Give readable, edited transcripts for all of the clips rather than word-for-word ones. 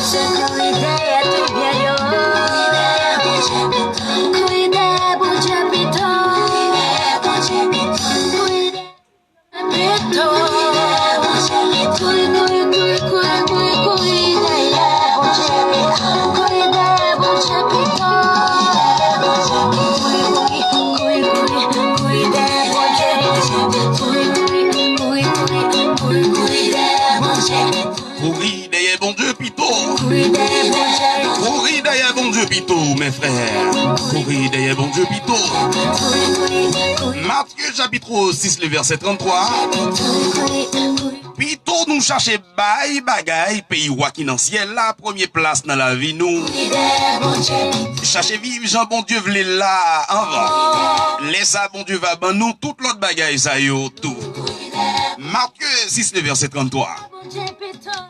Courir derrière bon Dieu Pito, mes frères. Courir derrière bon Dieu Pito. Matthieu chapitre 6, le verset 33. Pito nous chercher bail bagay pays roi qui dans ciel la première place dans la vie nous. Chercher vivre Jean bon Dieu vle là avant. Laisse ça bon Dieu va ban nous toute l'autre bagaille ça yo tout. Matthieu 6, le verset 33.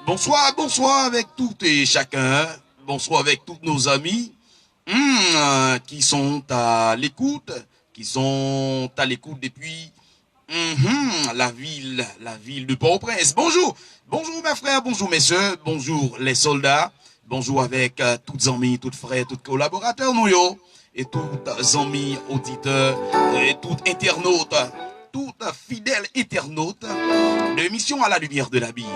Bonsoir, bonsoir avec tout et chacun. Bonsoir avec tous nos amis qui sont à l'écoute, depuis la ville de Port-au-Prince. Bonjour, bonjour mes frères, bonjour mes soeurs, bonjour les soldats, bonjour avec toutes amis, toutes frères, tous collaborateurs nous yo, et toutes amis auditeurs et toutes internautes, toutes fidèles internautes de l'émission à la lumière de la Bible.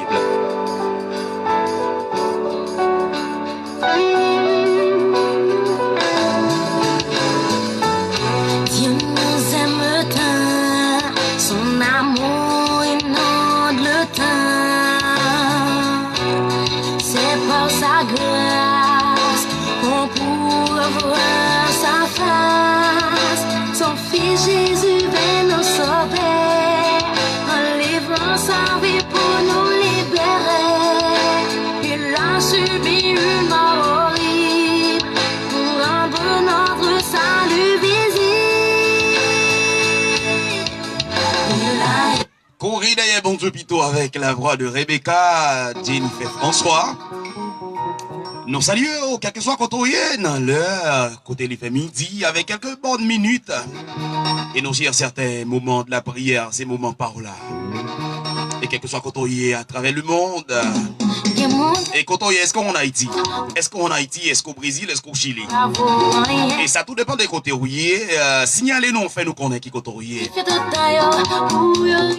Dieu nous aime tant, son amour inonde le temps. C'est par sa grâce qu'on pourra voir sa face. Son fils Jésus vint nous sauver, en livrant sa vie pour nous libérer. Il a subi une mort horrible pour rendre notre salut visible. Courir derrière bon Dieu Pito avec la voix de Rebecca, Jennifer François. Nous saluons, quel que soit quand on est dans l'heure, côté il fait midi, avec quelques bonnes minutes. Et nous chers certains moments de la prière, ces moments par là. Et quel que soit quand on est à travers le monde. Et quand on est, est-ce qu'on en Haïti? Est-ce qu'on en Haïti? Est-ce qu'au Brésil? Est-ce qu'au Chili? Et ça tout dépend des côtés où il est. Signalez-nous, on fait nous connaître qui côté où il est.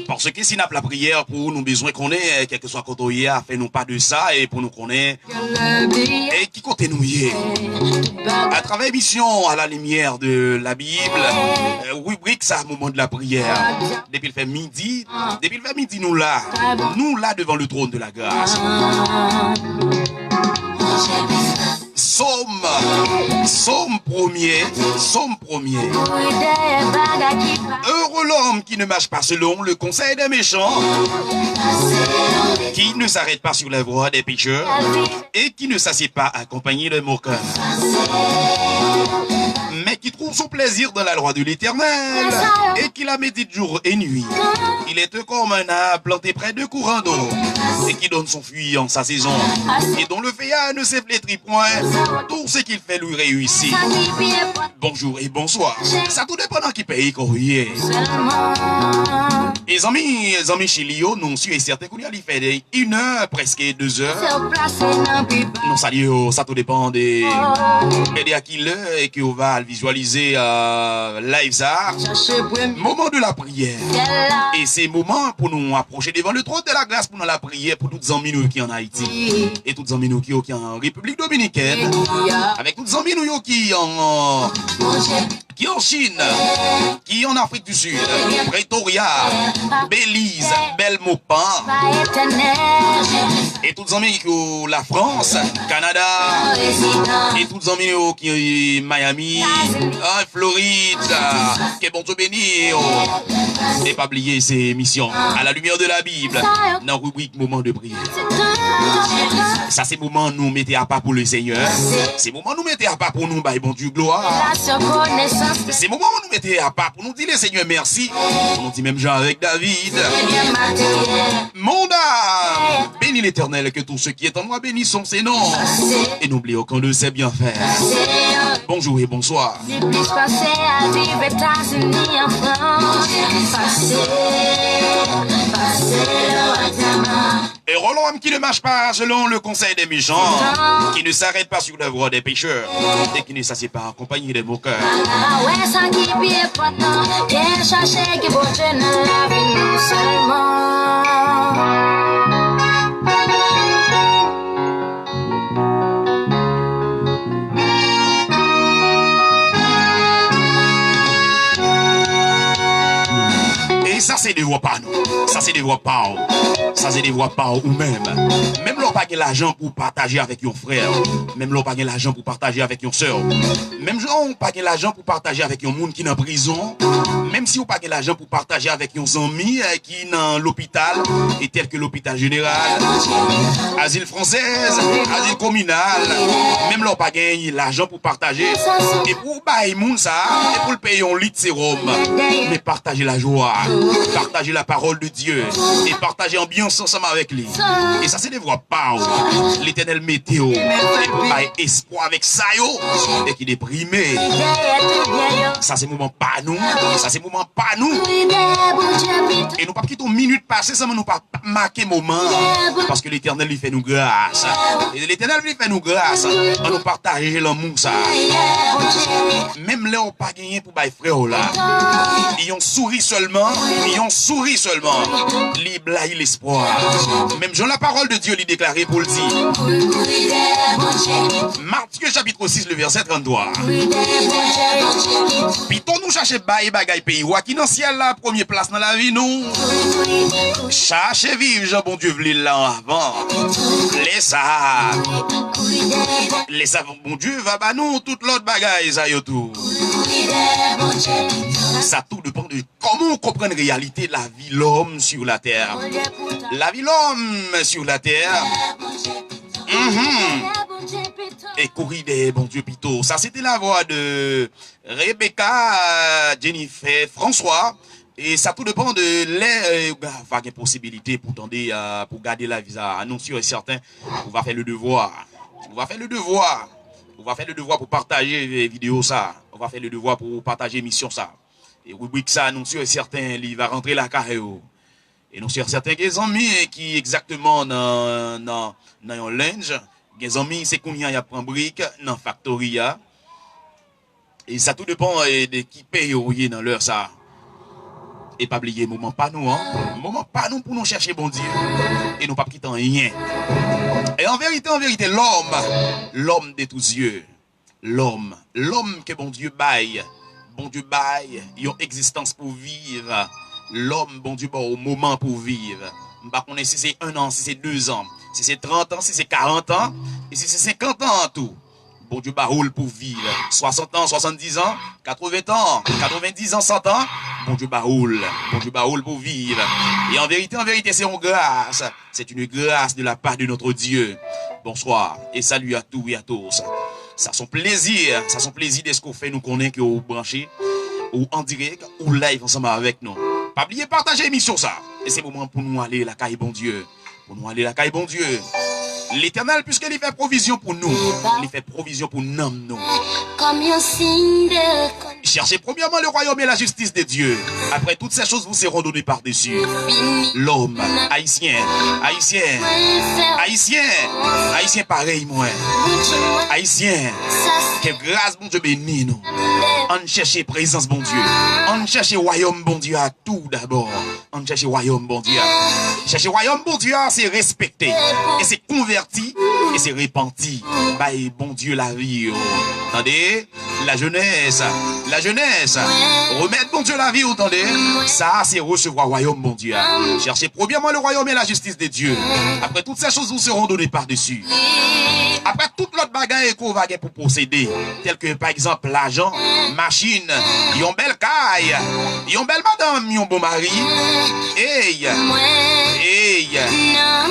Parce que si nous avons la prière pour nous besoin qu'on ait, quel que soit côté où il est, fait nous pas de ça et pour nous connaître. Et qui côté nous y est? À travers l'émission à la lumière de la Bible, rubrique ça, moment de la prière. Depuis le fait midi, nous là devant le trône de la grâce. Psaume premier. Heureux l'homme qui ne marche pas selon le conseil des méchants, qui ne s'arrête pas sur la voie des pécheurs et qui ne s'assied pas accompagné de moqueurs, mais qui trouve son plaisir dans la loi de l'Éternel et qui la médite jour et nuit. Il est comme un arbre planté près de courants d'eau et qui donne son fruit en sa saison et dont le feuillage ne s'efflétrit point. Tout ce qu'il fait lui réussit. Bonjour et bonsoir. Ça tout dépend qui pays qu'on y est. Les amis Chilio, nous sommes certains qu'on y a fait 1 heure, presque 2 heures. Nous saluons, ça tout dépend des à qui l'heure et qu'on va visualiser live ça. Moment de la prière. Et c'est moment pour nous approcher devant le trône de la grâce pour nous la prière pour toutes les amis nous qui en Haïti et toutes les amis nous qui en République Dominicaine. Avec toutes les amis nous qui en Chine, qui en Afrique du Sud, Pretoria, Belize, Belmopan, et toutes les amis qui la France, Canada, et toutes les amis qui Miami, Floride, que bon Dieu béni, et pas oublier ces missions à la lumière de la Bible, dans la rubrique moment de prière. Ça c'est moment nous mettez à part pour le Seigneur, c'est moment nous mettez à part pour nous, bah bon Dieu gloire. C'est moment où nous mettons à part pour nous dire le Seigneur merci. On nous dit même Jean avec David. Mon âme, bénis l'Éternel, que tous ceux qui est en moi bénissent ses noms. Et n'oubliez aucun de ses bienfaits. Bonjour et bonsoir. Heureux l'homme qui ne marche pas selon le conseil des méchants, qui ne s'arrête pas sur la voie des pécheurs, et qui ne s'assied pas accompagné des moqueurs. Ouais, ça qui est important, viens chercher que bon Dieu ne l'a vu nous seulement. Ça c'est des voix pas nous. Ça c'est des voix pas ou. Ça c'est des voix pas ou même. Même l'on pas l'argent pour partager avec un frère. Même l'on pas l'argent pour partager avec une soeur. Même l'on pas l'argent pour partager avec un monde qui est en prison. Même si on pas l'argent pour partager avec un ami qui est dans l'hôpital et tel que l'hôpital général, asile française, asile communal. Même l'on pas l'argent pour partager et pour bailler monde ça et pour le payer un litre de sérum. Mais partager la joie. Partager la parole de Dieu et partager ambiance ensemble avec lui. Et ça c'est des voix pas l'éternel météo et espoir avec ça yo et qui déprimé. Ça c'est moment pas nous. Ça c'est moment pas nous. Et nous pas quitter une minute passée sans nous pas marquer moment parce que l'éternel lui fait nous grâce. Et l'éternel lui fait nous grâce en nous partager l'amour ça. Même là on pas gagné pour bailler frère là. Ils ont souri seulement. Ils ont souri seulement. Libre l'espoir. Même Jean la parole de Dieu lui déclaré pour le dire. Matthieu chapitre 6 le verset 33. Piton nous chercher bail bagay pays ou qui dans ciel la première place dans la vie nous. Chercher vivre Jean bon Dieu vle là avant. Les savons bon Dieu va ba nous toute l'autre bagaille ça yo tout. Ça tout dépend de comment on comprend la réalité de la vie l'homme sur la terre. La vie l'homme sur la terre. Et courir des bon Dieu Pito. Ça c'était la voix de Rebecca, Jennifer, François. Et ça tout dépend de les possibilités pour tendre pour garder la visa. Annoncer et certain, on va faire le devoir. On va faire le devoir. On va faire le devoir pour partager les vidéos ça. On va faire le devoir pour partager l'émission ça. Et rubrique ça, nous sommes certains, il va rentrer la carrière. Et nous sommes certains des amis qui exactement dans un linge, des amis c'est combien il y a prend brique dans factoria. Et ça tout dépend de qui paye dans l'heure ça. Et pas oublier moment pas nous moment pas nous pour nous chercher bon Dieu et nous pas quitter rien. Et en vérité l'homme de tous yeux, l'homme que bon Dieu baille. Bon Dieu baille, ils ont existence pour vivre. L'homme, bon Dieu, au moment pour vivre. Bah, on est si c'est 1 an, si c'est 2 ans, si c'est 30 ans, si c'est 40 ans, et si c'est 50 ans tout. Bon Dieu, bah, roule pour vivre. 60 ans, 70 ans, 80 ans, 90 ans, 100 ans. Bon Dieu, bah, roule. Bon Dieu, bah, roule pour vivre. Et en vérité, c'est une grâce. C'est une grâce de la part de notre Dieu. Bonsoir et salut à tous et à tous. Ça son plaisir de ce qu'on fait nous connaître que vous branchez ou en direct ou live ensemble avec nous. Pas oublier partager l'émission ça. Et c'est le moment pour nous aller la caille bon Dieu. Pour nous aller la caille bon Dieu. L'Éternel, puisqu'il fait provision pour nous, il fait provision pour nous. Comme un signe de... Cherchez premièrement le royaume et la justice de Dieu. Après toutes ces choses vous seront données par-dessus. L'homme, haïtien pareil moi. Haïtien, quelle grâce bon Dieu bénit nous. On cherche présence bon Dieu. On cherche royaume bon Dieu à tout d'abord. On cherche royaume bon Dieu. Chercher royaume bon Dieu c'est respecter et c'est converti et c'est repenti. Bye bon Dieu la vie. Attendez, la jeunesse, remettre bon Dieu la vie, vous entendez? Ça, c'est recevoir le royaume, bon Dieu. Cherchez premièrement le royaume et la justice de Dieu. Après toutes ces choses vous seront données par-dessus. Après toute l'autre bagaille qu'on va pour posséder, tel que par exemple l'argent, machine, yon belle caille, yon belle madame, yon bon mari, hey,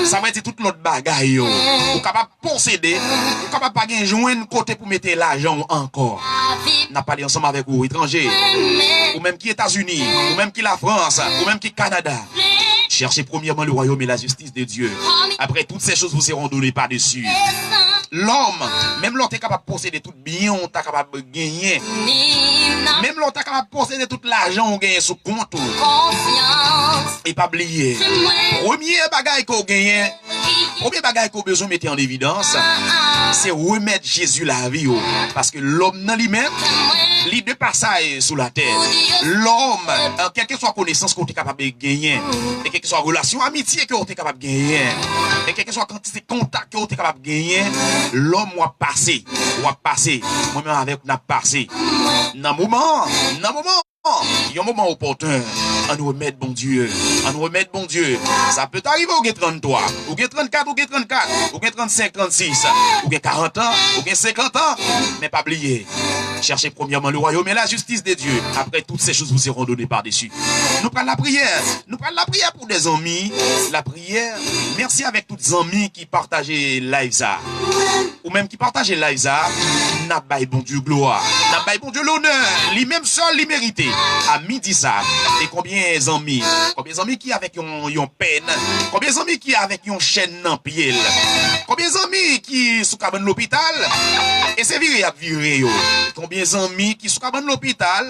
ça va être toute l'autre bagaille. Vous capable posséder, vous capable pas gagner joindre côté pour mettre l'argent encore. N'a pas ensemble avec vous étrangers, ou même qui États-Unis, ou même qui la France, ou même qui Canada. Cherchez premièrement le royaume et la justice de Dieu. Après toutes ces choses vous seront données par-dessus. L'homme, même l'homme est capable de posséder tout bien, on est capable de gagner. Même l'autre capable de posséder tout l'argent qu'on gagne sur compte. Et pas oublier. Premier bagage qu'on gagne, premier bagage qu'on besoin de mettre en évidence, c'est remettre Jésus la vie. Parce que l'homme dans lui-même, il de passage sur la terre. L'homme, quelle que soit la connaissance qu'on est capable de gagner, et quelle que soit la relation, amitié qu'on est capable de gagner, et quelle que soit la quantité de contact qu'on est capable de gagner, l'homme va passer. Moi-même avec, on a passé. Dans un moment, il y a un moment opportun. À nous remettre bon Dieu. Ça peut arriver au 33, au 34, au 34, au 35, 36, au 40 ans, au 50 ans. Mais pas oublier. Cherchez premièrement le royaume et la justice de Dieu. Après, toutes ces choses vous seront données par-dessus. Nous prenons la prière. Nous prenons la prière pour des amis. La prière. Merci avec toutes les amis qui partagent live ça. Ou même qui partagent live ça. N'a pas bon Dieu gloire. N'a pas bon Dieu l'honneur. Lui-même seul, lui mérité. À midi ça. Et combien d'amis qui avec une peine. Combien d'amis qui avec une chaîne dans pied. Combien d'amis qui sont à l'hôpital. Et c'est viré à virer. Combien d'amis qui sont à l'hôpital.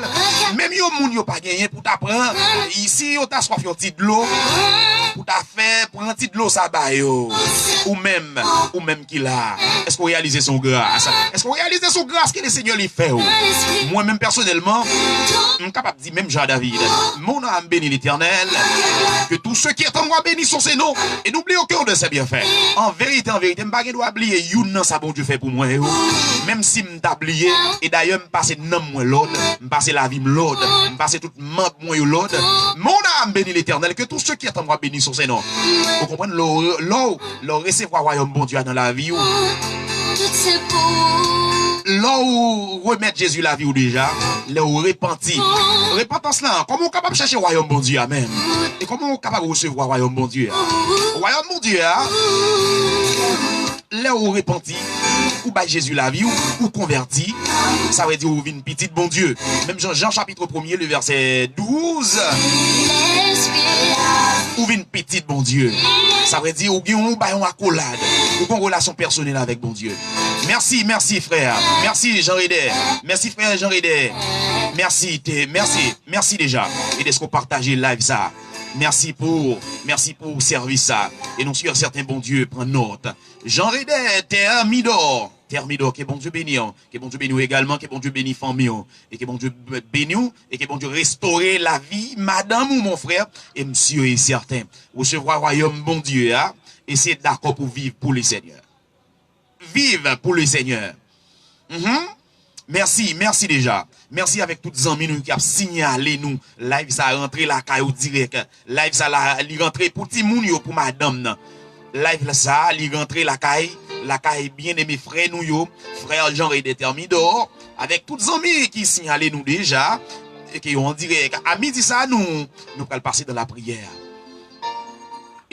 Même yo moun yo pas gagné pour t'apprendre. Ici, yo t'a soif un petit de l'eau. Pour t'a fait prendre un petit de l'eau ça ba yo. Ou même qui là. Est-ce qu'on réalise son grâce? Est-ce qu'on réalise son grâce que le Seigneur lui fait? Moi-même personnellement, je suis capable de dire même Jean David. Mon âme bénit l'Éternel. Que tous ceux qui attendent moi bénissent son nom. Et n'oubliez aucun de ses bienfaits. En vérité, je ne dois pas oublier yon ça bon Dieu fait pour moi. Même si je oublié. Et d'ailleurs, je passe nom moi l'autre. Je passe la vie l'autre. Je passe toute membre moi l'autre. Mon âme bénit l'Éternel. Que tous ceux qui attendent moi bénissent son nom. Vous comprenez? Leur recevoir royaume bon Dieu dans la vie. Là où remettre Jésus la vie ou déjà, là où repentir. Repentance là, comment on est capable de chercher le royaume bon Dieu même? Et comment on est capable de recevoir le royaume bon Dieu? Le royaume bon Dieu, là où repentir, ou bah Jésus la vie ou converti, ça veut dire ou vient petite bon Dieu. Même Jean chapitre 1er, le verset 12. Ou vient petite bon Dieu. Ça veut dire ou bien on accolade, ou une relation personnelle avec bon Dieu. Merci frère. Merci Jean Rédé. Merci frère Jean Rédé. Merci déjà. Et de ce qu'on partage live ça. Merci pour service ça. Et non sûr certains bon Dieu prennent note. Jean Rédé, terre Midor, que bon Dieu bénisse, que bon Dieu bénisse également, que bon Dieu bénisse famille, et que bon Dieu bénisse, et que bon Dieu restaurer la vie, madame ou mon frère, et monsieur est certain. Recevoir le royaume bon Dieu, hein, et c'est d'accord pour vivre pour le Seigneur. Vive pour le Seigneur. Merci déjà. Merci avec toutes les amis nous qui ont signalé nous. Live ça rentré la caille direct. Live ça li rentré pour petit moun yo pour madame. Live ça li rentré la caille bien aimé frère nous yo, frère Jean Rédé Termidor avec toutes les amis qui signalé nous déjà et qui ont direct. À midi ça nous allons passer dans la prière.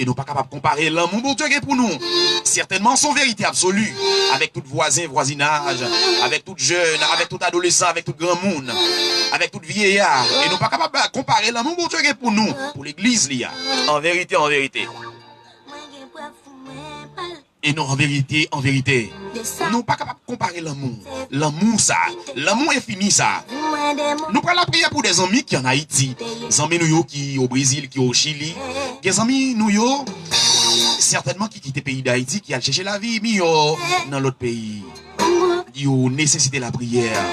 Et nous pas capable de comparer l'amour bon Dieu pour nous. Certainement son vérité absolue. Avec tout voisinage, avec tout jeune, avec tout adolescent, avec tout grand monde, avec tout vieillard. Et nous pas capable de comparer l'amour bon Dieu pour nous, pour l'église là. En vérité. Et non, en vérité, nous pas capable de comparer l'amour. L'amour est fini ça. Nous prenons la prière pour des amis qui en Haïti, des amis nous qui au Brésil, qui au Chili, des amis nous certainement qui quittent le pays d'Haïti, qui allent chercher la vie, mais dans l'autre pays. Ils ont nécessité la prière.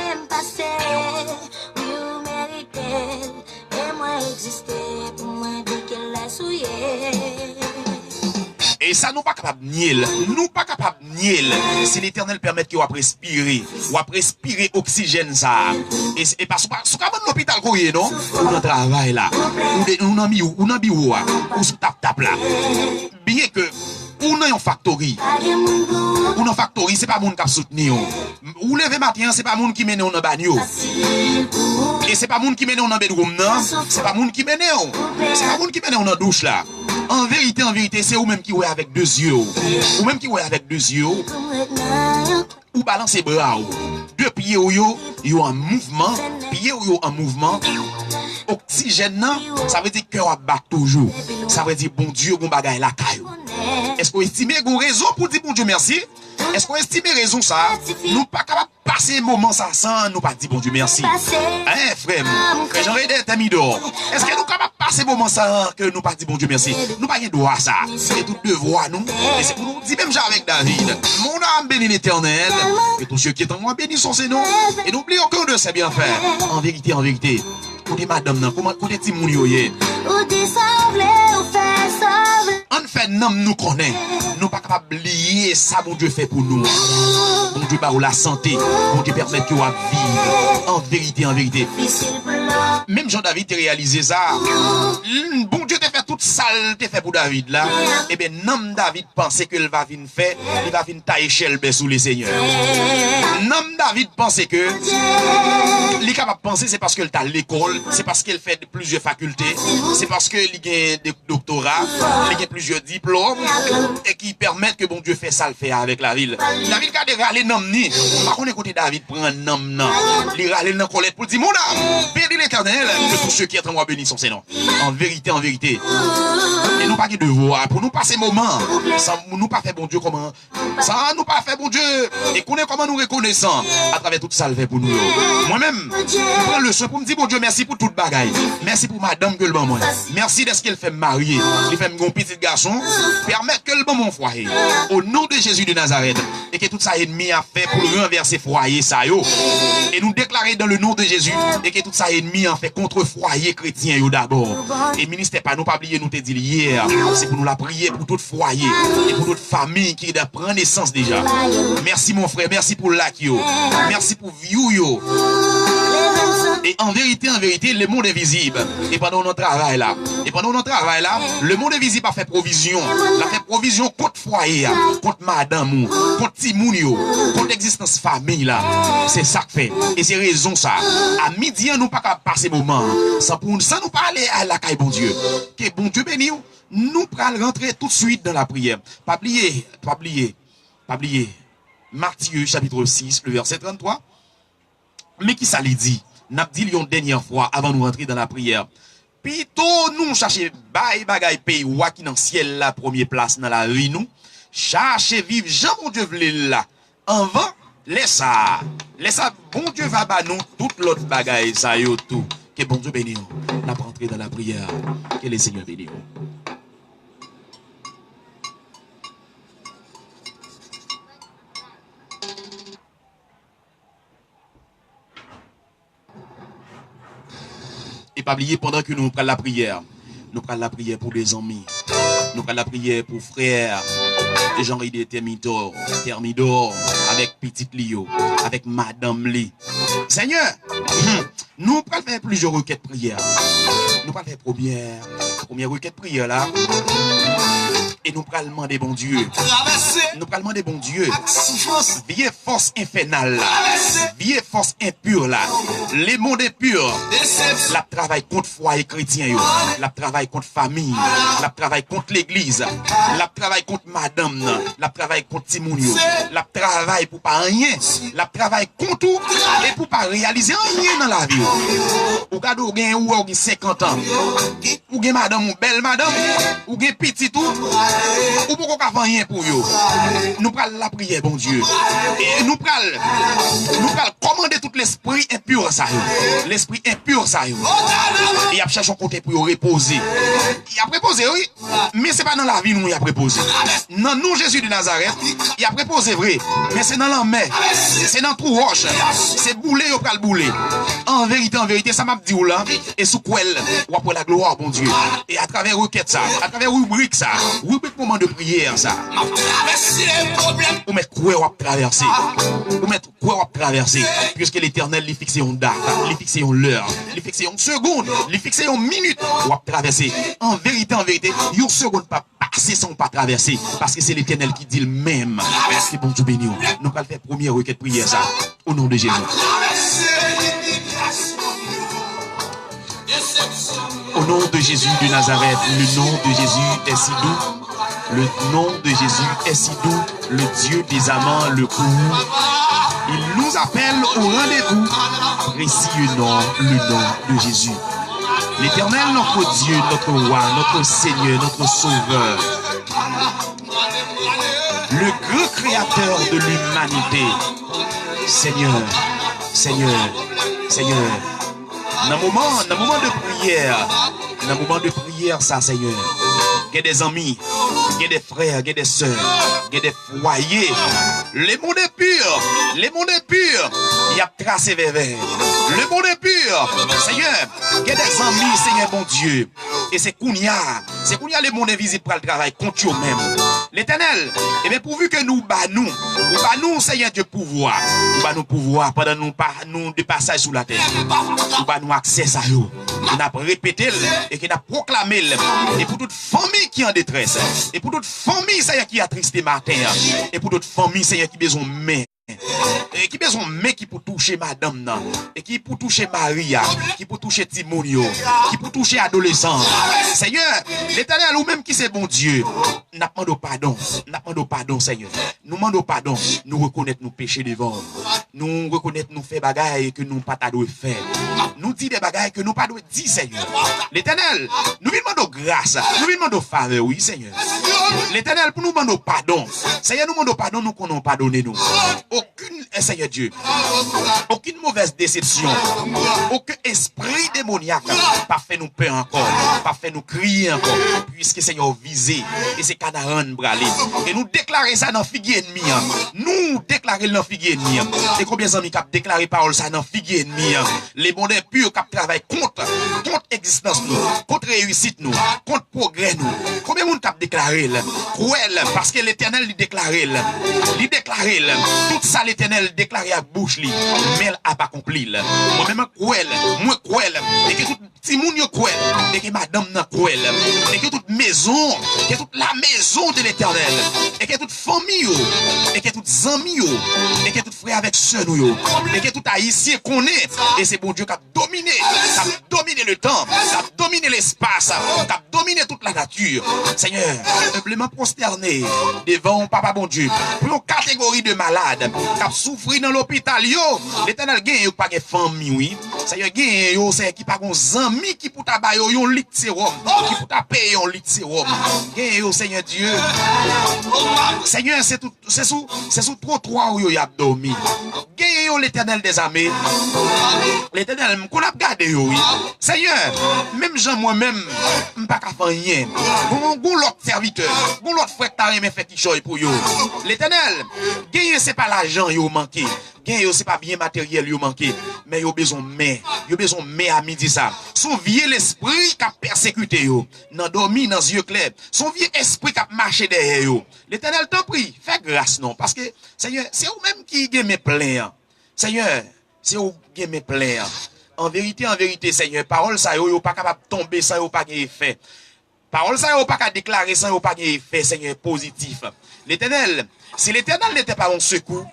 Et ça, nous pas capable de nier. Si l'Éternel permet que vous respirer oxygène ça. Et parce que si vous l'hôpital, non? Ou dans le travail là. Ou dans le bureau, ou sous tap là. Bien que, ou dans une factory. Ou dans une factory, c'est pas moun qui a soutenu. Ou lever matin, c'est pas moun qui mène dans bagno. Et c'est pas moun qui mène dans bedroom, non? C'est pas moun qui mène. C'est pas moun qui mène dans douche là. En vérité, c'est vous-même qui voyez avec deux yeux. Ou-même qui voyez avec deux yeux. Ou balancez bras. Deux pieds ou yo en mouvement. Pieds ou yo en mouvement. Oxygène, ça veut dire que cœur bat toujours. Ça veut dire bon Dieu, bon bagaille la caillou. Est-ce qu'on estime qu'on raison pour dire bon Dieu merci? Est-ce qu'on estime raison ça? Nous pas capable de passer moment ça sans nous pas dire bon Dieu merci. Hein frère, j'aurais des amis d'or. Est-ce que nous capables de passer moment ça que nous pas dire bon Dieu merci? Nous pas de droit à ça. C'est tout devoir nous. Et c'est pour nous dire même avec David, mon âme bénit l'Éternel et tous ceux qui est en moi bénissent son nom. Et n'oubliez aucun de ses bienfaits. En vérité, côté madame nan, comment côté Timoun yo yé. En fait, nous connaît. Nous pas capables de lier ça, mon Dieu fait pour nous. Mon Dieu, bah, la santé. Mon Dieu, permet que vous vivre. En vérité. Même Jean-David a réalisé ça. Bon Dieu t'a fait toute sale, t'a fait pour David là. Eh bien, nom David pensait qu'il va venir faire, il va venir tailler chelbe sous les seigneurs. Nom David pensait que, il est capable de penser, c'est parce qu'il a l'école, c'est parce qu'il fait plusieurs facultés, c'est parce qu'il a des doctorats, il a plusieurs diplômes, et qui permettent que bon Dieu fait ça, le fait avec la ville. David a râlé nom ni. Par contre, écoutez, David prend un nom non. Il râle dans Colette pour dire, mon âme, bénis l'Éternel, que tous ceux qui sont en moi bénissent son nom. En vérité. Et nous pas de devoir, pour nous passer moment, ça nous pas fait bon Dieu comment, ça nous pas fait bon Dieu, et connaît comment nous reconnaissons à travers tout ça le fait pour nous. Moi-même, je prends le soin pour me dire bon Dieu merci pour toute bagaille, merci pour madame que le bon moi, merci de ce qu'elle fait me marier, il fait mon petit garçon, permettre que le bon mon foyer, au nom de Jésus de Nazareth, et que tout ça ennemi a fait pour renverser foyer ça yo, et nous déclarer dans le nom de Jésus, et que tout ça ennemi a fait contre foyer chrétien yo d'abord, et ministère pas nous pas oublier nous te dit hier, c'est pour nous la prier pour tout foyer, et pour toute famille qui prend naissance déjà. Merci mon frère, merci pour l'akio, merci pour view yo. Et en vérité, le monde est visible. Et pendant notre travail là, le monde est visible a fait provision. Il a fait provision contre foyer, contre madame, contre timoun, contre existence famille là. C'est ça que fait. Et c'est raison ça. À midi, nous pas qu'à passer moment. Sans nous parler à la caille bon Dieu. Que bon Dieu béni nous allons rentrer tout de suite dans la prière. Pas oublier. Matthieu chapitre 6, le verset 33. Mais qui ça lui dit? N'a dit une dernière fois avant de rentrer dans la prière. Plutôt nous chercher bagay pays ou qui dans ciel la première place dans la vie nous. Chercher vivre Jean bon Dieu vle là. En vain, laisse ça bon Dieu va ba nous toute l'autre bagay ça yo tout. Que bon Dieu bénisse. N'a pas rentrer dans la prière. Que le Seigneur bénisse. Et pas oublier pendant que nous prenons la prière. Nous prenons la prière pour des amis. Nous prenons la prière pour frères. Et Jean-Ridé Thermidor, avec petite Lio, avec Madame Lee. Seigneur, nous prenons faire plusieurs requêtes de prière. Nous prenons faire première requête de prière là. Et nous prenons demander bon Dieu. Nous prenons demander bon Dieu. Vieille force infernale là. Vieille force impure là. Les mondes impurs. La travail contre foyer chrétien yo. La travail contre famille. La travail contre l'église. La travail contre madame. La travail contre Timoun yo. La travail pour pas rien. La travail contre tout. Et pour pas réaliser rien dans la vie. Ou gade ou gen 50 ans. Ou gen madame ou belle madame. Ou gen petit tout. Ou pourquoi qu'on fait rien pour eux. Nous prenons la prière, bon Dieu. Et nous prenons commander tout l'esprit impur ça. L'esprit impur ça. Et il a cherché un côté pour reposer. Il a préposé, oui. Mais c'est pas dans la vie nous il a préposé. Non, nous Jésus de Nazareth, il a préposé vrai. Mais c'est dans la main. C'est dans tout roche. C'est bouler ou pas le bouler. En vérité, ça m'a dit là. Et sous quoi ou après la gloire, bon Dieu. Et à travers requête ça, à travers rubrique ça, rubrique moment de prière ça. Ou mettre quoi ou traverser. Ou mettre quoi ou traverser. Puisque l'Éternel lui fixe une date, lui fixe une heure, lui fixe une seconde, lui fixe une minute ou traverser. En vérité, une seconde pas passer sans pas traverser. Parce que c'est l'Éternel qui dit le même. Merci bon Dieu béni. Nous allons faire première requête prière ça. Au nom de Jésus. Au nom de Jésus de Nazareth, le nom de Jésus est si doux. Le nom de Jésus est si doux. Le Dieu des amants, le court. Il nous appelle au rendez-vous. Précieux nom, le nom de Jésus. L'Éternel, notre Dieu, notre roi, notre Seigneur, notre Sauveur. Le grand créateur de l'humanité. Seigneur, Seigneur, Seigneur. Dans le moment de prière, ça, Seigneur. Il y a des amis, il y a des frères, il y a des sœurs, il y a des foyers. Le monde est pur, il y a tracé vers le monde est pur, Seigneur. Il y a des amis, Seigneur, bon Dieu. Et c'est Kounia le monde invisible pour le travail contre eux-mêmes. L'Éternel, et bien pourvu que nous nous, Seigneur Dieu, pouvoir, nous pouvoir pendant nous de passage sous la terre, nous accès à eux, qui n'a répété et qui n'a proclamé, et pour toute famille qui est en détresse, et pour toute famille, Seigneur, qui a tristé matin, et pour toute famille, Seigneur, qui a besoin de main. Et qui besoin mais qui pour toucher madame nan, et qui pour toucher Maria, qui pour toucher Timonio, qui pour toucher adolescent. Seigneur, l'Éternel ou même qui c'est bon Dieu, n'a demandé pardon Seigneur. Nous demandons pardon, nous reconnaître nos péchés devant. Nous reconnaître nous fait bagaille que nous pas doit faire. Nous dit des bagailles que nous pas doit dire Seigneur. L'Éternel, nous lui demandons grâce, nous lui demandons faveur, oui Seigneur. L'Éternel pour nous demander pardon. Seigneur, nous demandons pardon, nous qu'on pardonné nous. Aucune, Seigneur Dieu, aucune mauvaise déception, aucun esprit démoniaque, pas fait nous peur encore, pas fait nous crier encore, puisque Seigneur visé, et c'est Canaan bralé. Et nous déclarer ça dans figuier ennemi. Nous déclarer dans figuier ennemi. Et combien d'amis qui ont déclaré parole ça dans figuier ennemi. Les bondés purs qui travaillent contre existence nous, contre réussite nous, contre progrès nous. Combien de monde qui ont déclaré cruel, parce que l'Éternel lui déclaré, tout ça l'Éternel déclaré à bouche li, mais elle a pas accompli. Moi-même cruel, et que tout petit monde cruel, et que madame n'a cruel, et que toute maison, que toute la maison de l'Éternel, et que toute famille, et que toutes amis, et que tout frère avec sœur nous, et que tout haïtien connaît, et c'est bon Dieu qui a dominé le temps, qui a dominé l'espace, qui a dominé toute la nature. Seigneur, humblement prosterné devant Papa bon Dieu, pour une catégorie de malades qui a souffert dans l'hôpital, l'Éternel gagne pas de famille, oui. Seigneur gagne c'est qui pas gon amis qui pour tabac yon lit sérum, qui pour payer un lit sérum. Gagne Seigneur Dieu. Seigneur, c'est sous trottoir où y a dormi. Gagne l'Éternel des armées. L'Éternel qu'on a gardé oui. Seigneur, même Jean moi-même pas qu'à faire rien. Gon l'autre serviteur, gon l'autre frère t'a aimé fait qui choy pour yo. L'Éternel, gagne c'est pas l'argent yo manqué. Gagne c'est pas bien matériel yo manqué, mais yo besoin à midi ça. Son vieux l'esprit qui a persécuté yo, nan dormi dans yeux clairs. Son vieux esprit qui a marché derrière yo. L'Éternel t'en prie, fais grâce non parce que Seigneur, c'est vous même qui gagne mes plein. Seigneur, c'est vous qui gagne mes plein. En vérité, Seigneur, parole ça yo pas capable tomber sans yo pas gagne effet. Parole ça yo pas capable déclarer sans yo pas gagne effet, Seigneur positif. L'Éternel, si l'Éternel n'était pas mon secours,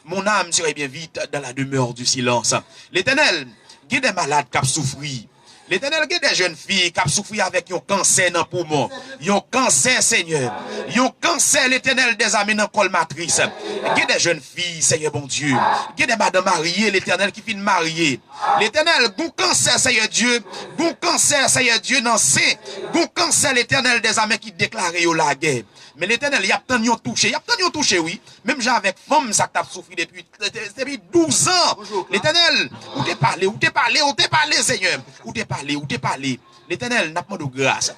mon âme serait bien vite dans la demeure du silence. L'Éternel, il y a des malades qui ont souffert. L'Éternel, il y a des jeunes filles qui ont souffert avec un cancer dans le poumon. Un cancer, Seigneur. Un cancer, l'Éternel, des âmes dans le col matrice. Il y a des jeunes filles, Seigneur, bon Dieu. Il y a des madames mariées, l'Éternel qui finit marier. L'Éternel, bon cancer, Seigneur Dieu. Bon cancer, Seigneur Dieu, dans c'est. Bon cancer, l'Éternel, des âmes qui déclarent la guerre. Mais l'Éternel, il y a tant de touché, oui. Même j'ai avec femme, ça t'a souffert depuis 12 ans. L'Éternel, où t'es parlé, Seigneur. Où t'es parlé. L'Éternel, n'a pas de grâce,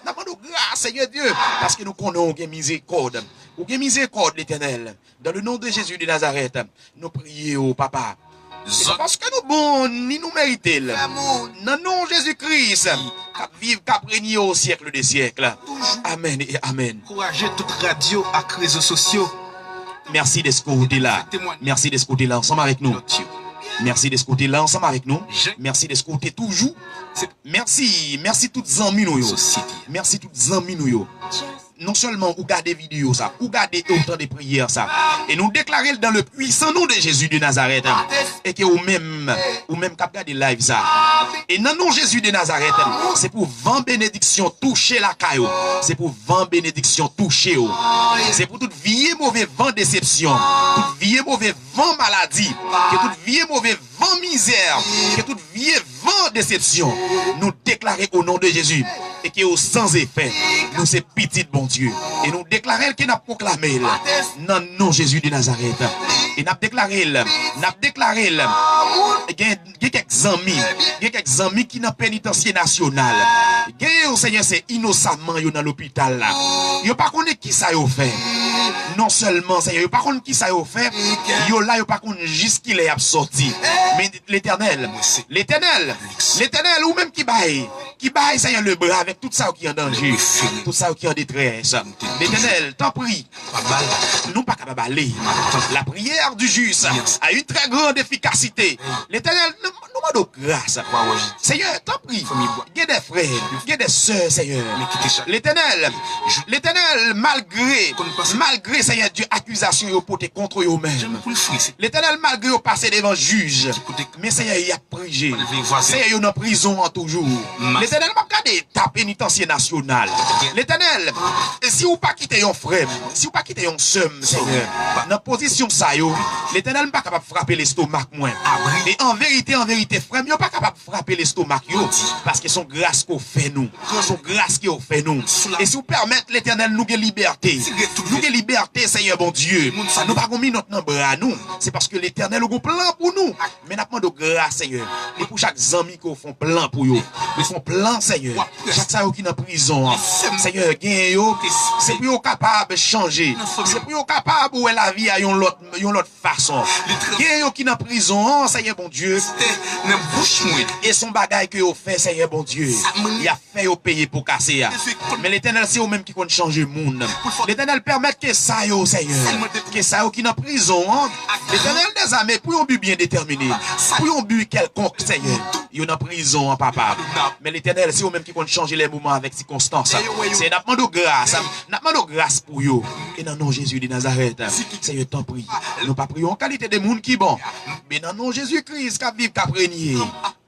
Seigneur Dieu. Parce que nous connaissons une miséricorde. Ou une miséricorde, l'Éternel. Dans le nom de Jésus de Nazareth, nous prions, Papa. C'est parce que nous bon, ni nous méritons. Dans le nom de Jésus-Christ, vive, régner au siècle des siècles. Amen et Amen. Encouragez toute radio et réseaux sociaux. Merci de ce côté-là. Merci de ce côté-là, ensemble avec nous. Merci de ce côté-là, ensemble avec nous. Merci de ce côté toujours. Merci toutes les amis nous. Merci toutes les amis nous. Non seulement ou garder vidéo ça, ou garder autant de prières ça. Et nous déclarer dans le puissant nom de Jésus de Nazareth. Et que ou même cap garder live ça. Et dans le nom de Jésus de Nazareth, c'est pour 20 bénédictions toucher la caillou. C'est pour 20 bénédictions toucher. C'est pour toute vie mauvais vent déception, toute vie mauvais vent maladie, que toute vie mauvais vent misère, que toute vie vent avant déception, nous déclarer au nom de Jésus et qui est sans effet, nous c'est petit bon Dieu. Et nous déclarer qu'il n'a proclamé dans le nom de Jésus de Nazareth. Et nous déclaré, il y a quelques amis qui dans pénitencier national. Il Seigneur, c'est innocemment dans l'hôpital là. Il pas connaît qui ça a fait. Non seulement, Seigneur, il pas connaît qui ça a fait. Il là, il pas connaît juste qu'il est sorti. Mais l'Éternel, ou même qui baille, Seigneur, le bras avec tout ça qui est en danger, tout ça qui est en détresse. L'Éternel, t'en prie, nous pas capables d'aller. La prière du juste a une très grande efficacité. L'Éternel, nous demandons grâce. Seigneur, t'en prie, il y a des frères, il y a des sœurs, Seigneur. L'Éternel, malgré, Seigneur, Dieu, accusation contre eux-mêmes. L'Éternel, malgré au passé devant juge, mais Seigneur, il a prié. Seigneur, il est en prison en toujours. L'Éternel m'a regardé ta pénitencier national. L'Éternel, si vous pas quitter un frère, si vous pas quitter un somme, Seigneur, dans position ça yo, l'Éternel n'est pas capable de frapper l'estomac moins. Et en vérité, frère, il n'est pas capable de frapper l'estomac yo, parce que son grâce qu'on fait nous, Et si vous permettez l'Éternel nous de liberté, Seigneur bon Dieu, nous pas mis notre nombre à nous, c'est parce que l'Éternel a un plan pour nous. Mais nous avons de grâce, Seigneur. Et pour chaque ami qui font plan pour eux, ils font plan, Seigneur. Chaque ça qui est en prison, Seigneur, c'est pour eux capable de changer. C'est pour eux capable de la vie à une autre façon. Gagne qui est en prison, Seigneur bon Dieu. Et son bagage que vous fait, Seigneur bon Dieu, il a fait au payer pour casser. Mais l'Éternel, c'est eux-mêmes qui vont changer le monde. L'Éternel permet que ça, Seigneur, que ça qui est en prison, l'Éternel des armées, pour un but bien déterminé, pour un but quelconque, Seigneur, il est en prison, papa. Mais l'Éternel, c'est eux-mêmes qui vont changer les moments avec circonstances. C'est n'a de grâce pour eux. Et dans le nom de Jésus de Nazareth, Seigneur, t'en prie. Nous pas prions en qualité de monde qui bon, mais dans le nom de Jésus-Christ, qui vive, qui régné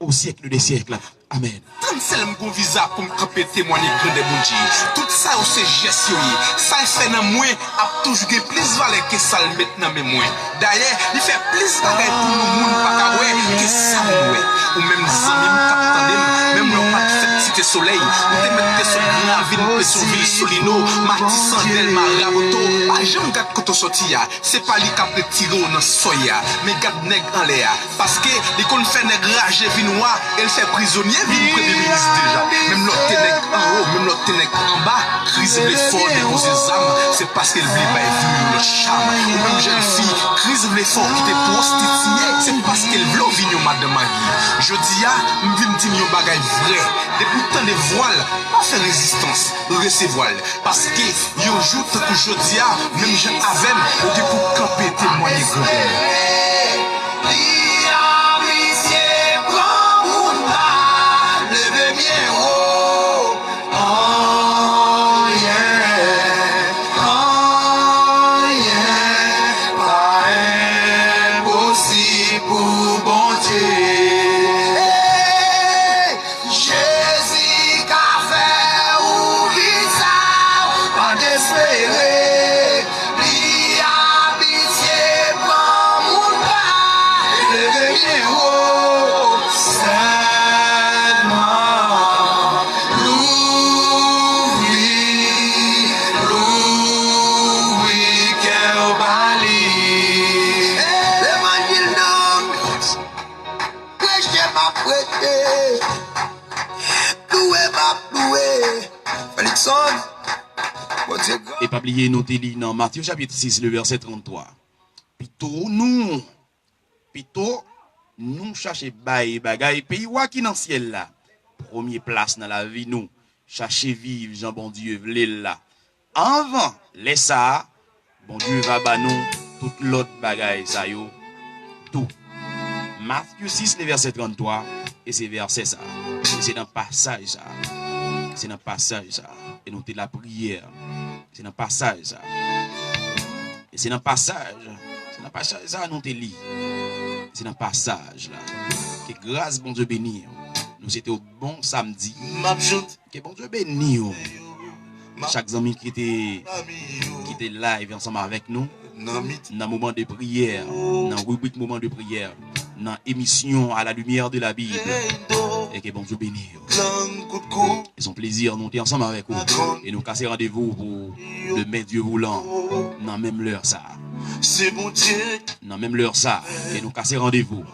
au siècle des siècles. Amen. Tant seul mon visa pour me camper témoigner grand de mon Dieu. Tout ça c'est gestion. Ça fait dans moi a toujours plus valeur que ça le mettre dans mes moins. D'ailleurs, il fait plus valeur pour nous monde pas que ça ou même zami capitaine même non pas fait cité soleil. Ou te mettre sur la ville sur ville Solino, Marti Sandel Maraboto. Pas jamais gade quand on sorti ya. C'est pas lui qui a tiré dans soya, mais gade nèg en l'air parce que il qu'on fait nèg rage vinois, elle fait prisonnier. Premier ministre déjà, même l'autre ténèque en haut, même l'autre ténèque en bas, crise l'effort déposer ses âmes, c'est parce qu'elle vit pas vivre le charme. Ou même jeune fille, crise l'effort qui était prostituée, c'est parce qu'elle veut vivre madame Marie. Je dis à, m'vin dire yon bagay vrai, depuis tant de voiles, pas faire résistance, recevoir, parce que yon jour que je dis à, même jeune avec, ou de pour camper témoigner grand. Et pas oublier nos délits dans Matthieu chapitre 6, le verset 33. Plutôt nous chercher bagay pays qui dans le ciel là. Première place dans la vie nous. Chercher vivre, Jean bon Dieu, v'lé là. Avant, laisse ça, bon Dieu va ba nous toute l'autre bagay ça yo. Tout. Matthieu 6, le verset 33, et c'est verset ça. C'est dans passage ça. C'est dans passage ça. Et nous t'es la prière. C'est dans passage ça. Et c'est dans passage. C'est dans passage ça nous t'es lit. C'est dans passage là. Que grâce bon Dieu béni. Nous c'était au bon samedi. Que bon Dieu béni. Chaque ami qui était live ensemble avec nous. Dans moment de prière, dans rubrique moment de prière, dans émission à la lumière de la Bible. Et que bon Dieu bénisse. Et son plaisir, nous sommes ensemble avec vous. Et nous casser rendez-vous pour demain Dieu voulant. Dans même l'heure ça. C'est bon Dieu. Dans même l'heure ça. Et nous casser rendez-vous.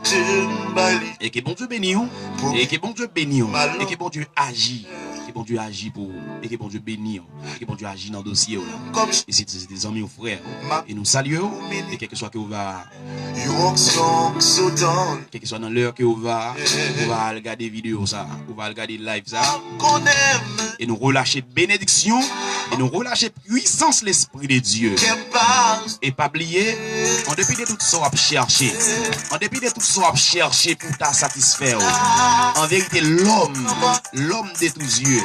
Et que bon Dieu bénisse. Et que bon Dieu bénisse. Et que bon Dieu agit. Que bon Dieu agit pour. Et que bon Dieu bénisse. Et que bon Dieu agit dans le dossier. Et c'est des amis ou frères. Et nous saluons. Et quel que soit que vous va. Quel que soit dans l'heure que vous va regarder vidéo ça. Vous va regarder live ça. Et nous relâcher bénédiction. Et nous relâcher puissance l'Esprit de Dieu. Et pas oublier, en dépit de tout ce qu'on a cherché, en dépit de tout ce qu'on a cherché pour ta satisfaire, en vérité, l'homme de tous yeux,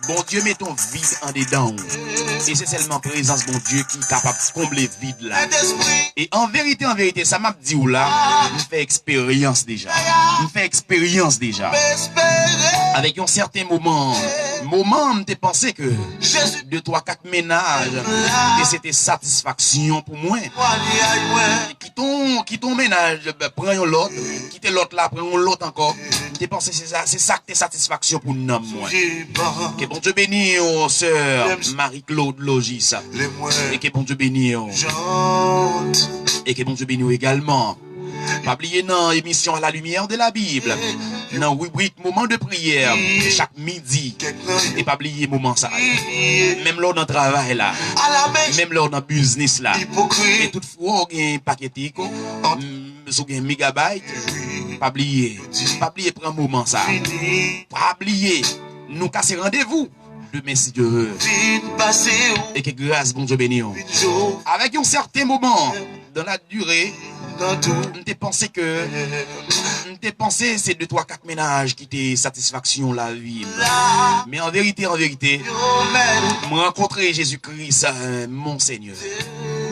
bon Dieu met ton vide en dedans. Et c'est seulement présence, bon Dieu, qui est capable de combler vide là. Et en vérité, ça m'a dit ou là, je fais expérience déjà. Avec un certain moment, je pensé que 2, 3, 4 ménages, et c'était satisfaction pour moi. Qui ton ménage, prends l'autre, quitte l'autre là, prends l'autre encore. Je pensé c'est ça que t'es satisfaction pour nous, moi. Que bon Dieu bénisse, sœur Marie-Claude Logis. Et que bon Dieu bénisse. Et que bon Dieu bénisse également. Pas oublier dans l'émission à la lumière de la Bible, dans rubrique moment de prière, chaque midi. Et pas oublier moment ça. Même lors d'un travail là, même lors d'un business là. Et toutefois, il y a un paquet sur un mégabyte. Pas oublier prendre moment ça. Pas oublier, nous casser rendez-vous. Demain si Dieu veut. Et que grâce bon Dieu bénisse. Avec un certain moment dans la durée. M'te pensé c'est 2, 3, 4 ménages qui t'es satisfaction la vie. Mais en vérité, me rencontrer Jésus-Christ, mon Seigneur,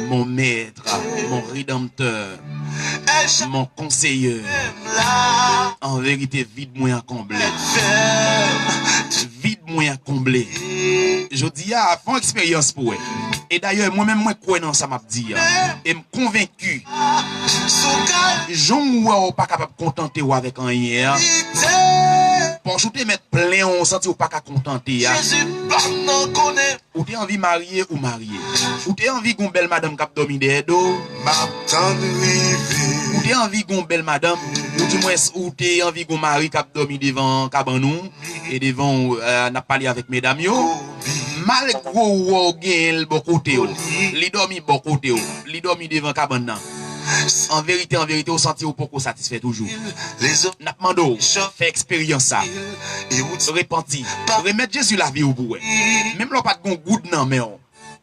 mon Maître, mon Rédempteur, mon Conseiller. En vérité, vide-moi à combler. Vide-moi à combler. Je dis à font expérience pour eux. Et d'ailleurs, moi-même, moi, crois dans ça m'a dit. Et me convaincu. Jean ou pas capable de contenter ou avec un hier. Pour shooter mettre plein, on senti ou pas capable de contenter. Ou t'es envie marier ou marier. Ou t'es envie qu'on belle madame cap dormi d'eau. Ou t'es envie qu'on belle madame. Ou du moins, ou t'es envie qu'on mari cap dormi devant cabanon. Et devant, n'a parlé avec mesdames yo. Malgré ou gen bon côté, li dormi bon côté, li dormi devant cabane. En vérité, au senti ou pas satisfait toujours. N'a demandé, fait expérience ça. Repenti, remettre Jésus la vie au bout. Même là pas de goût non mais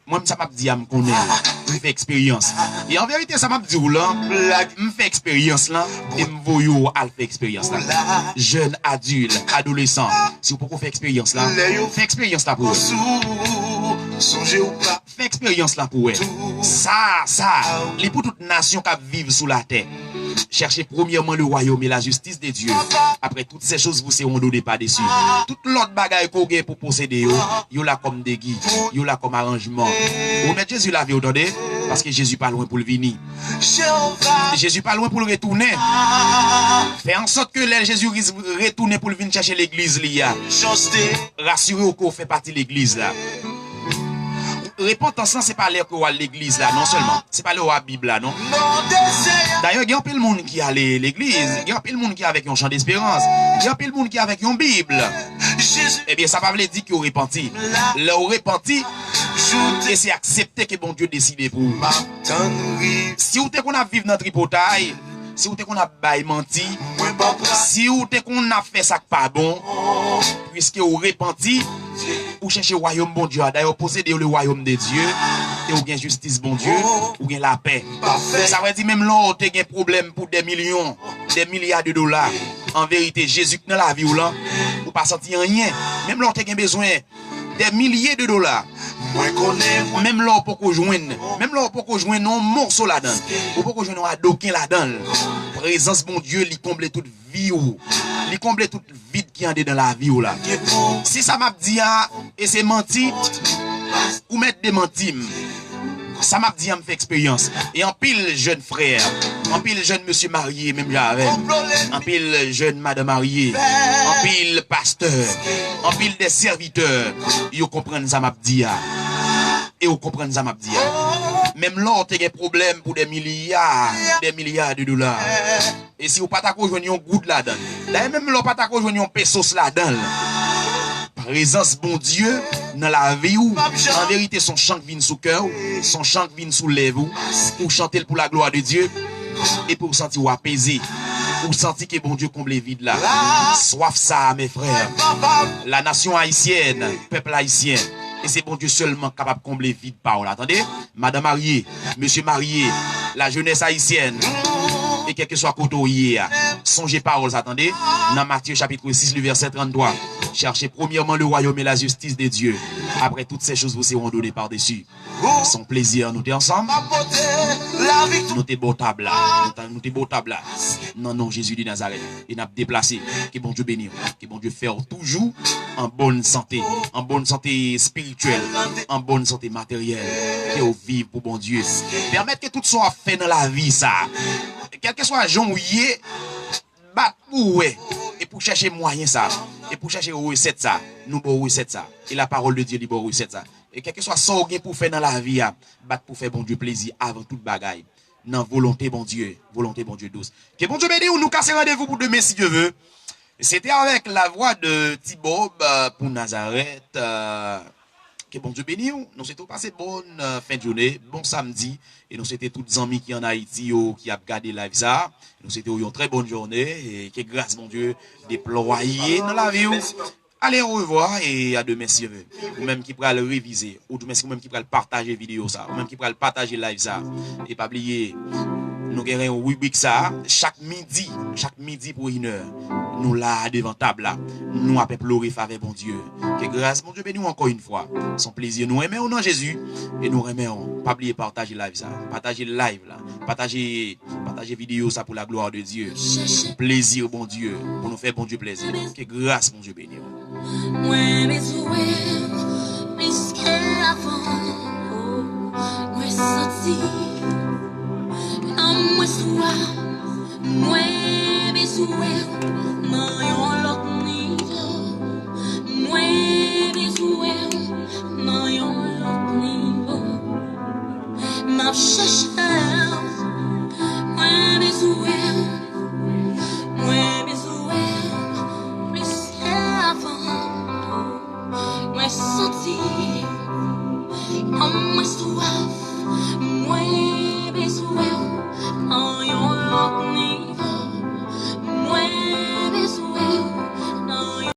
moi ça m'a dit à me connaître, me fait expérience. Et en vérité ça m'a dit ou là, me fait expérience là et me voyou à faire expérience là. Jeune adulte, adolescent, si vous pouvez faire expérience là, fait expérience là pour songez ou pas, fait expérience là pour ça, les pour toute nation qui vivent sous la terre. Cherchez premièrement le royaume et la justice de Dieu. Après toutes ces choses, vous serez donné pas dessus. Toute l'autre bagaille qu'on a pour posséder, yo là comme des guides, yo là comme arrangement. Vous mettez Jésus la vie, vous entendez? Parce que Jésus pas loin pour le venir. Jésus pas loin pour le retourner. Fait en sorte que Jésus retourne pour le venir chercher l'église là. Rassurez-vous qu'on fait partie de l'église là. Repentance, c'est pas l'air que à l'église là, non seulement. C'est pas l'air à la Bible là, non. D'ailleurs, il y a un peu de monde qui a l'église. Il y a un peu de monde qui a avec un chant d'espérance. Il y a un peu de monde qui a avec une Bible. Eh bien, ça va vous dire qu'il a repenti. Là, où repenti, et c'est accepter que bon Dieu décide pour vous. Si vous êtes qu'on a vécu dans le tripotail, si vous êtes qu'on a bail menti, si vous êtes qu'on a fait ça pas bon, puisque vous repenti, ou chercher le royaume bon Dieu, d'ailleurs posséder le royaume de Dieu, et ou gain justice bon Dieu, ou gain la paix. Ça veut dire même là, tu as un problème pour des millions, des milliards de dollars. En vérité, Jésus dans la vie ou là, ou pas sentir rien. Même là, tu as besoin des milliers de dollars. Même là, pour qu'on joigne, un morceau là-dedans, ou pour qu'on joigne un adoquin là-dedans. Présence bon Dieu, lui comble toute vie ou, lui comble toute vide qui en est dans la vie ou là. Si ça m'a dit et c'est menti, ou mettre des mentimes. Ça m'a dit à me faire expérience. Et en pile jeune frère, en pile jeune monsieur marié, même j'avais, en pile jeune madame mariée, en en pile pasteur, en pile des serviteurs, ils comprennent ça m'a dit. Et vous comprenez ça m'a dit. Même là, tu as des problèmes pour des milliards de dollars. Et si vous pas t'accrocher un goutte là-dedans, là même là pas t'accrocher un pesos là-dedans. Présence bon Dieu dans la vie ou en vérité son chant vient sous cœur, son chant vient sous lèvres pour chanter pour la gloire de Dieu et pour sentir ou apaiser, pour sentir que bon Dieu comble les vides là. Soif ça mes frères. La nation haïtienne, peuple haïtien, et c'est bon Dieu seulement capable de combler vide parole. Attendez, madame mariée, monsieur marié, la jeunesse haïtienne, et quel que soit côté songez parole, attendez, dans Matthieu chapitre 6, le verset 33. Cherchez premièrement le royaume et la justice de Dieu. Après toutes ces choses vous seront données par-dessus. Son plaisir, nous t'es ensemble. Nous t'es beau table là. Nous t'es beau table là. Non, non, Jésus de Nazareth. Il n'a déplacé. Que bon Dieu bénisse. Que bon Dieu faire toujours en bonne santé spirituelle, en bonne santé matérielle. Que vous vivez pour bon Dieu. Permettre que tout soit fait dans la vie, ça. Quel que soit Jean ou yé, bat pour ouais. Et pour chercher moyen ça, et pour chercher recette ça, nous bon recette ça. Et la parole de Dieu dit bon recette ça. Et quel que soit ça pour faire dans la vie, bat pour faire bon Dieu plaisir avant toute bagaille. Non, volonté bon Dieu douce. Que bon Dieu bénisse, nous casser rendez-vous pour demain si Dieu veut. C'était avec la voix de Thibaut pour Nazareth. Que bon Dieu bénisse, nous souhaitons passer bonne fin de journée, bon samedi. Et nous souhaitons tous les amis qui en Haïti qui ont regardé live ça. Nous souhaitons une très bonne journée et que grâce mon Dieu déployer dans la vie. Allez au revoir et à demain si vous voulez. Ou même qui pourra le réviser, ou même qui pourra partager la vidéo ça, ou même qui pourra partager live ça. Et pas oublier, nous avons une rubrique ça, chaque midi pour 1 heure. Nous là devant table là, nous avons pleuré faveur bon Dieu. Que grâce mon Dieu bénisse encore une fois. Son plaisir nous aimons dans Jésus et nous aimons. Pas oublier partager live ça, partager live là, partager vidéo ça pour la gloire de Dieu. Plaisir bon Dieu pour nous faire bon Dieu plaisir. Que grâce mon Dieu bénisse. I'm